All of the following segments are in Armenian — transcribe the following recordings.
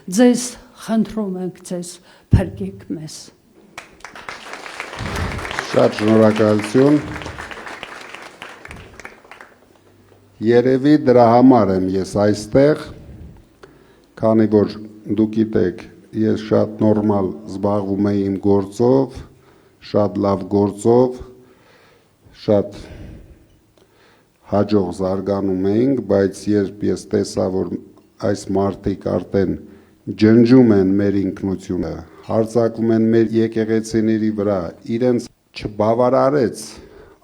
ձեզ խնդրում ենք, ձեզ փրկեք մեզ։ Շատ շնորհակալություն։ Երևի դրա համար եմ ես այստեղ, քանի որ դուք գիտեք, ես շատ նորմալ զբաղվում եմ իմ գործով, շատ լավ գործով, շատ հաջող զարգանում էինք, բայց երբ ես տեսա, որ այս մարդիկ արդեն ջնջում են մեր ինքնությունը, հարձակվում են մեր եկեղեցիների վրա, իրենց չբավարարեց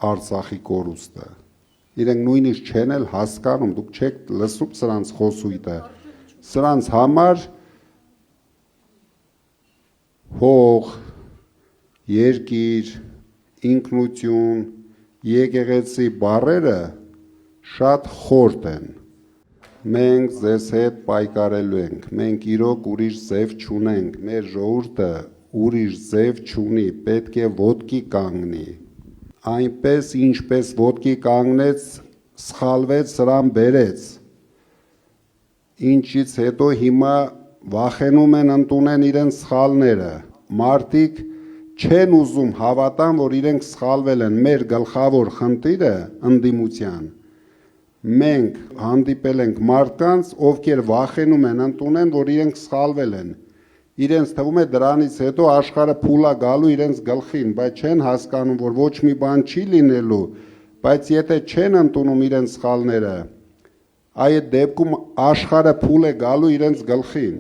Արցախի կորուստը, իրենք նույնիսկ չեն էլ հասկանում, դուք չեք լսում սրանց խոսույթը, սրանց համար հող, երկիր, ինքնություն, եկեղեցի բառերը շատ խորտ են։ Մենք ձեզ հետ պայքարելու ենք, մենք իրոք ուրիշ ձև չունենք, մեր ժողովուրդը ուրիշ ձև չունի, պետք է ոտքի կանգնի։ Այնպես ինչպես ոտքի կանգնեց, սխալվեց, սրան բերեց։ Ինչից հետո հիմա վախենում են ընդունեն իրենց սխալները։ Մարդիկ չեն ուզում հավատան, որ իրենք սխալվել են։ Մեր գլխավոր խնդիրը ընդդիմության։ Մենք հանդիպել ենք մարդկանց, ովքեր վախենում են ընդունեն, որ իրենք սխալվել են։ Իրենց թվում է դրանից հետո աշխարհը փուլա գալու իրենց գլխին, բայց չեն հասկանում, որ ոչ մի բան չի լինելու, բայց եթե չեն ընդունում իրենց սխալները, այդ դեպքում աշխարհը փուլ է գալու իրենց գլխին։